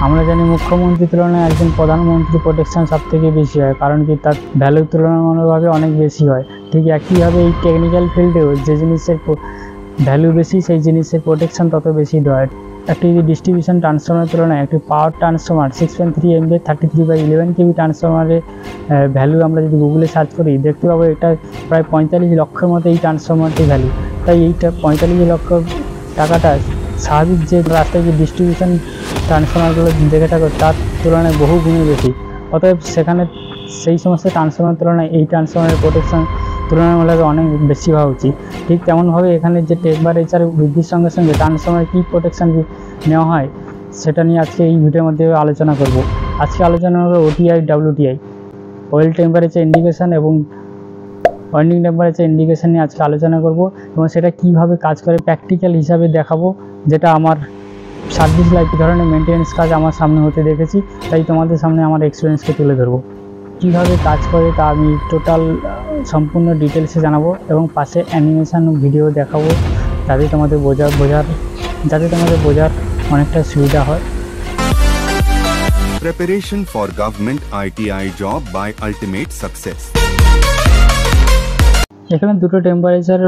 আমরা জানি মুখ্যমন্ত্রীর তুলনায় একজন প্রধানমন্ত্রী প্রোটেকশন সব থেকে বেশি হয়, কারণ কি তার ভ্যালু তুলনামূলকভাবে অনেক বেশি হয়। ঠিক একইভাবে এই টেকনিক্যাল ফিল্ডেও যে জিনিসের ভ্যালু বেশি সেই জিনিসের প্রোটেকশন তত বেশি দেওয়া। একটি ডিস্ট্রিবিউশন ট্রান্সফর্মারের তুলনায় একটি পাওয়ার ট্রান্সফর্মার 6.3 MVA 33/11 kV ট্রান্সফর্মারের ভ্যালু আমরা যদি গুগলে সার্চ করি দেখতে পাবো এটা প্রায় 45 লক্ষের মতো এই ট্রান্সফর্মারটির ভ্যালু। তাই এইটা 45 লক্ষ টাকাটা স্বাভাবিক যে রাস্তায় যে ডিস্ট্রিবিউশন ট্রান্সফর্মারগুলো দেখে থাকো তার তুলনায় বহু গুণে বেশি। অতএব সেখানে সেই সমস্ত ট্রান্সফর্মারের তুলনায় এই ট্রান্সফর্মারের প্রোটেকশন তুলনামূলক অনেক বেশি হওয়া উচিত। ঠিক তেমনভাবে এখানে যে টেম্পারেচার বৃদ্ধির সঙ্গে সঙ্গে ট্রান্সফর্মারে কী প্রোটেকশন নেওয়া হয় সেটা নিয়ে আজকে এই ভিডিওর মধ্যে আলোচনা করব। আজকে আলোচনা হবে OTI WTI, oil temperature indication এবং ওয়ার্নিং টেম্পারেচার ইন্ডিকেশন নিয়ে আজকে আলোচনা করব এবং সেটা কীভাবে কাজ করে প্র্যাকটিক্যাল হিসাবে দেখাবো, যেটা আমার সার্ভিস লাইফ ধরনের মেনটেন্যান্স কাজ আমার সামনে হতে দেখেছি, তাই তোমাদের সামনে আমার এক্সপিরিয়েন্সকে তুলে ধরবো। কীভাবে কাজ করে তা আমি টোটাল সম্পূর্ণ ডিটেলসে জানাবো এবং পাশে অ্যানিমেশন ভিডিও দেখাবো যাতে তোমাদের বোঝার অনেকটা সুবিধা হয়। Preparation for government ITI job by ultimate success. এখানে দুটো টেম্পারেচার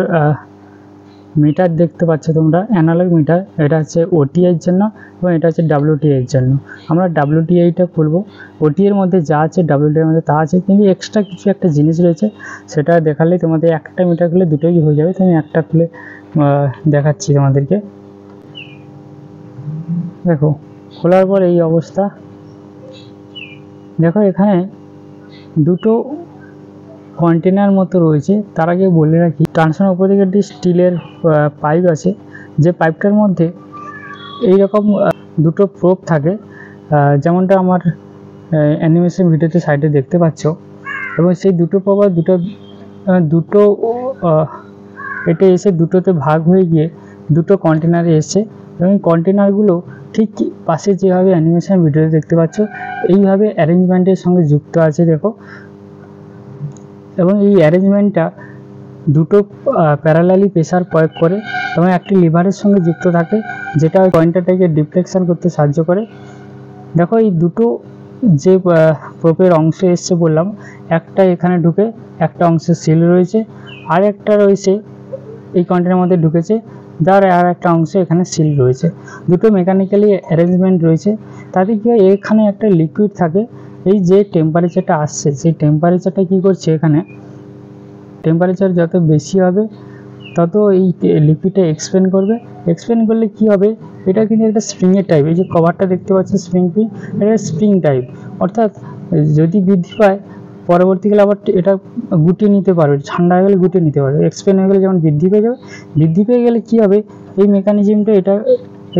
মিটার দেখতে পাচ্ছ তোমরা, অ্যানালগ মিটার। এটা হচ্ছে OTI এর জন্য এবং এটা হচ্ছে WTI এর জন্য। আমরা WTIটা খুলবো। OTI এর মধ্যে যা আছে WTI এর মধ্যে তা আছে, কিন্তু এক্সট্রা কিছু একটা জিনিস রয়েছে সেটা দেখালে তোমাদের একটা মিটার খুলে দুটোই হয়ে যাবে। তুমি একটা খুলে দেখাচ্ছি তোমাদেরকে। দেখো, খোলার পর এই অবস্থা। দেখো এখানে দুটো কন্টেনার মতো রয়েছে। তার আগে বলে রাখি, ট্রান্সফর্মার উপর থেকে একটি স্টিলের পাইপ আছে, যে পাইপটার মধ্যে এইরকম দুটো প্রোব থাকে, যেমনটা আমার অ্যানিমেশন ভিডিওতে সাইডে দেখতে পাচ্ছ। এবং সেই দুটো প্রোব দুটো এটা এসে দুটোতে ভাগ হয়ে গিয়ে দুটো কন্টেনারে এসে, এবং কন্টেনারগুলো ঠিক পাশে যেভাবে অ্যানিমেশন ভিডিওতে দেখতে পাচ্ছ এইভাবে অ্যারেঞ্জমেন্টের সঙ্গে যুক্ত আছে। দেখো, এবং এই অ্যারেঞ্জমেন্টটা দুটো প্যারালালি প্রেসার প্রয়োগ করে এবং একটি লিভারের সঙ্গে যুক্ত থাকে, যেটা ওই পয়েন্টারটাকে ডিফ্লেকশন করতে সাহায্য করে। দেখো, এই দুটো যে প্রোপের অংশ এসছে বললাম, একটা এখানে ঢুকে একটা অংশে সিল রয়েছে, আর একটা রয়েছে এই কন্টেনারের মধ্যে ঢুকেছে, যার আর একটা অংশ এখানে সিল রয়েছে। দুটো মেকানিক্যালি অ্যারেঞ্জমেন্ট রয়েছে। তাতে কি হয়, এখানে একটা লিকুইড থাকে। এই যে টেম্পারেচারটা আসছে সেই টেম্পারেচারটা কী করছে, এখানে টেম্পারেচার যত বেশি হবে তত এই লিকুইডটা এক্সপ্যান্ড করবে। এক্সপ্যান্ড করলে কি হবে, এটা কিন্তু একটা স্প্রিংয়ের টাইপ। এই যে কভারটা দেখতে পাচ্ছি স্প্রিং, এটা স্প্রিং টাইপ। অর্থাৎ যদি বৃদ্ধি পায় পরবর্তীকালে আবার এটা গুটিয়ে নিতে পারবে, ঠান্ডা হয়ে গেলে গুটিয়ে নিতে পারবে। এক্সপ্যান্ড হয়ে গেলে যেমন বৃদ্ধি পেয়ে যাবে, বৃদ্ধি পেয়ে গেলে কী হবে, এই মেকানিজমটা এটা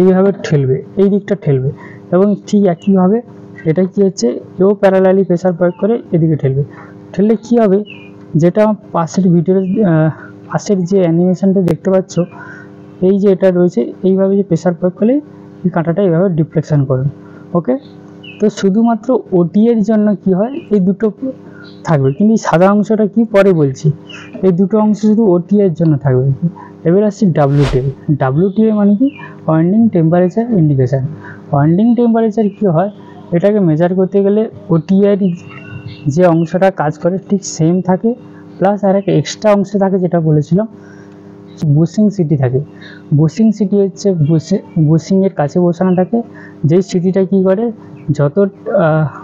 এইভাবে ঠেলবে, এই দিকটা ঠেলবে। এবং ঠিক একইভাবে এটা কি হচ্ছে, এও প্যারালালি প্রেসার প্রয়োগ করে এদিকে ঠেললে কি হবে, যেটা পাশের ভিডিওর পাশের যে অ্যানিমেশনটা দেখতে পাচ্ছ, এই যে এটা রয়েছে এইভাবে যে প্রেসার প্রয়োগ করলে এই কাঁটাটা এইভাবে ডিফ্লেকশন করবে। ওকে, তো শুধুমাত্র OTI এর জন্য কি হয়, এই দুটো থাকবে, কিন্তু এই সাদা অংশটা কি পরে বলছি। এই দুটো অংশ শুধু OTI এর জন্য থাকবে। এবার আসছি WTI। WTI মানে কি, warning temperature indication. Warning temperature কি হয়, এটাকে মেজার করতে গেলে OTI এর যে অংশটা কাজ করে ঠিক সেম থাকে, প্লাস আর একটা এক্সট্রা অংশ থাকে, যেটা বলেছিলাম বুশিং সিটি থাকে। বুশিং সিটি হচ্ছে বুশিংয়ের কাছে বসানো থাকে, যেই সিটিটা কী করে, যত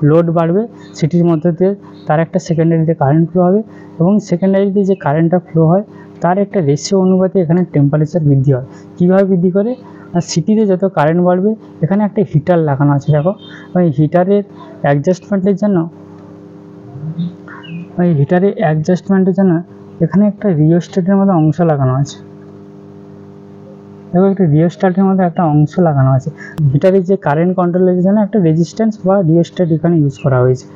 লোড বাড়বে সিটির মধ্যে দিয়ে তার একটা সেকেন্ডারিতে কারেন্ট ফ্লো হবে, এবং সেকেন্ডারিতে যে কারেন্টটা ফ্লো হয় তার একটা রেশিও অনুপাতে এখানে টেম্পারেচার বৃদ্ধি হয়। কীভাবে বৃদ্ধি করে, আর সিটিতে যত কারেন্ট বাড়বে এখানে একটা হিটার লাগানো আছে। দেখো, ওই হিটারের অ্যাডজাস্টমেন্টের জন্য এখানে একটা রিওস্ট্যাটের মতো অংশ লাগানো আছে। এবং একটা রিওস্ট্যাটের মধ্যে একটা অংশ লাগানো আছে। হিটারের যে কারেন্ট কন্ট্রোলের জন্য একটা রেজিস্ট্যান্স বা রিওস্ট্যাট এখানে ইউজ করা হয়েছে।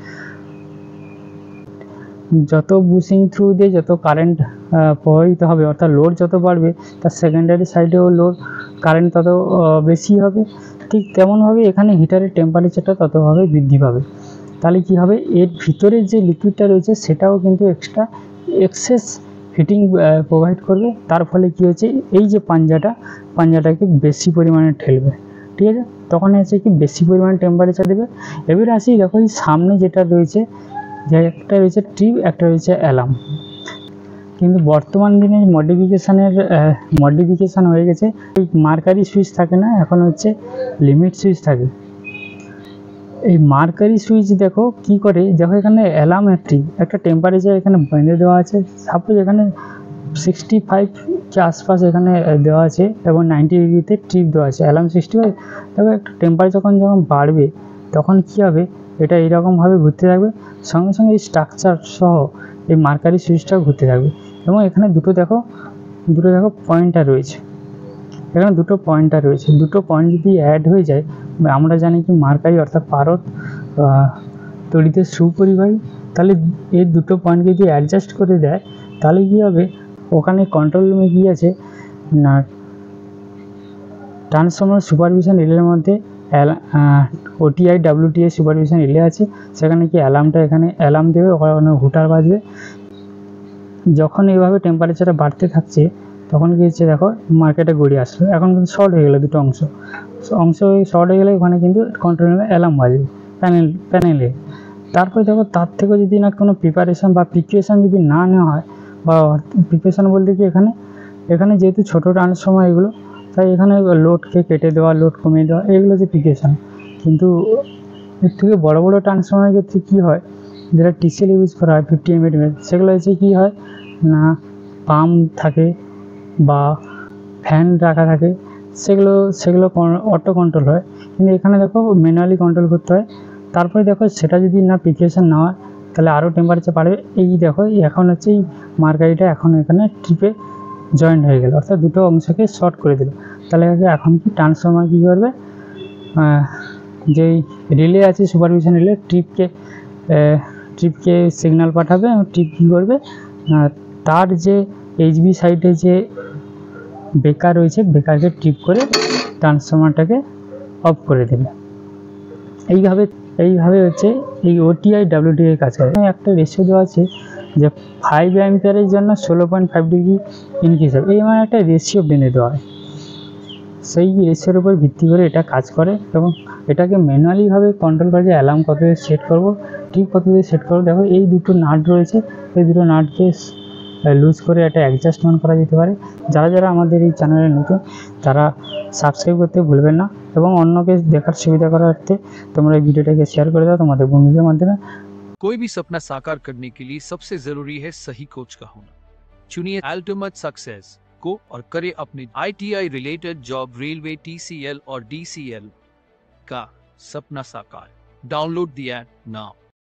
যত বুশিং থ্রু দিয়ে যত কারেন্ট প্রবাহিত হবে, অর্থাৎ লোড যত বাড়বে তার সেকেন্ডারি সাইডেও লোড কারেন্ট তত বেশি হবে। ঠিক তেমনভাবে এখানে হিটারের টেম্পারেচারটা ততভাবে বৃদ্ধি পাবে। তাহলে কি হবে, এর ভিতরে যে লিকুইডটা রয়েছে সেটাও কিন্তু এক্সেস হিটিং প্রোভাইড করবে। তার ফলে কি হচ্ছে, এই যে পাঞ্জাটাকে বেশি পরিমাণে ঠেলবে। ঠিক আছে, তখন হচ্ছে কি বেশি পরিমাণ টেম্পারেচার দেবে। এবারে আসি, দেখো এই সামনে যেটা রয়েছে, যে একটা রয়েছে ট্রিপ, একটা রয়েছে অ্যালার্ম। কিন্তু বর্তমান দিনে মডিফিকেশান হয়ে গেছে, এই মার্কারি সুইচ থাকে না, এখন হচ্ছে লিমিট সুইচ থাকে। এই মার্কারি সুইচ দেখো কি করে, দেখো এখানে অ্যালার্ম একটা টেম্পারেচার এখানে বেঁধে দেওয়া আছে। সাপোজ এখানে 65 के आसपास এখানে দেওয়া আছে এবং 90 ডিগ্রিতে ট্রিপ দেওয়া আছে, অ্যালার্ম 65। তবে একটা টেম্পারেচার যখন বাড়বে তখন কি হবে, এটা এইরকমভাবে ঘুরতে থাকবে, সঙ্গে সঙ্গে এই স্ট্রাকচার সহ এই মার্কারি সুইচটাও ঘুরতে থাকবে। এবং এখানে দুটো দেখো পয়েন্টার রয়েছে, এখানে দুটো পয়েন্ট যদি অ্যাড হয়ে যায়, আমরা জানি কি মার্কারি অর্থাৎ পারদ তড়িতের সুপরিবাহী, তাহলে এই দুটো পয়েন্টকে যদি অ্যাডজাস্ট করে দেয় তাহলে কী হবে, ওখানে কন্ট্রোল রুমে কী আছে না, ট্রান্সফর্মার সুপারভিশন রিলের মধ্যে ওটিআই ডাব্লিউটিআই সুপারভিশন রিলে আছে। সেখানে কি অ্যালার্মটা এখানে অ্যালার্ম দেবে, ওখানে হুটার বাজবে। যখন এইভাবে টেম্পারেচারটা বাড়তে থাকছে তখন কি হচ্ছে, দেখো মার্কেটে গড়িয়ে আসলো, এখন কিন্তু শর্ট হয়ে গেলো, দুটো অংশ শর্ট হয়ে গেলে ওখানে কিন্তু কন্ট্রোল রুমে অ্যালার্ম বাজবে প্যানেলে। তারপরে দেখো তার থেকে যদি না কোনো প্রিপারেশান বা প্রিপারেশান যদি না নেওয়া হয়, বা প্রিপারেশান বলতে কি এখানে যেহেতু ছোটো ট্রান্সফর্মার এগুলো, তাই এখানে লোডকে কেটে দেওয়া, লোড কমিয়ে দেওয়া, এগুলো হচ্ছে প্রিপারেশান। কিন্তু এর থেকে বড় ট্রান্সফর্মারের ক্ষেত্রে কী হয়, যেটা টিসিএল ইউজ করা হয় 50 mA, সেগুলো হচ্ছে কী হয় না, পাম্প থাকে বা ফ্যান রাখা থাকে, সেগুলো অটো কন্ট্রোল হয়। কিন্তু এখানে দেখো ম্যানুয়ালি কন্ট্রোল করতে হয়। তারপরে দেখো সেটা যদি না প্রিপারেশান না হয় তাহলে আরও টেম্পারেচার বাড়বে। এই দেখো এখন হচ্ছে এই মার্কারিটা এখন এখানে ট্রিপে জয়েন্ট হয়ে গেল, অর্থাৎ দুটো অংশকে শর্ট করে দিল। তাহলে এখন কি ট্রান্সফর্মার কী করবে, যেই রিলে আছে সুপারভিশন রিলে, ট্রিপকে সিগন্যাল পাঠাবে এবং ট্রিপ কী করবে, তার যে এইচবি সাইডে যে বেকার রয়েছে, বেকারকে ট্রিপ করে ট্রান্সফর্মারটাকে অফ করে দেবে। এইভাবে হচ্ছে এই ওটিআই ডাব্লিউটিআই কাজ করে। একটা রেশিও দেওয়া আছে যে 5 অ্যাম্পিয়ারের জন্য 16.5 ডিগ্রি ইনক্রিজ হবে, এই মানে একটা রেশিও বেঁধে দেওয়া হয়। সেই রেশিওর উপর ভিত্তি করে এটা কাজ করে এবং এটাকে ম্যানুয়ালিভাবে কন্ট্রোল করে, যে অ্যালার্ম কত সেট করবো, ঠিক কত সেট করবো। দেখো এই দুটো নাট রয়েছে, এই দুটো নাটকে লুজ করে একটা অ্যাডজাস্টমেন্ট করা যেতে পারে। যারা আমাদের এই চ্যানেলে নতুন, তারা সাবস্ক্রাইব করতে ভুলবেন না এবং অন্যকে দেখার সুবিধা করার্থে তোমরা এই ভিডিওটাকে শেয়ার করে দাও তোমাদের বন্ধুদের মাধ্যমে। कोई भी सपना साकार करने के लिए सबसे जरूरी है सही कोच का होना। चुनिए अल्टीमेट सक्सेस को और करें अपनी ITI related job, railway, TCL और DCL का सपना साकार। Download the app now.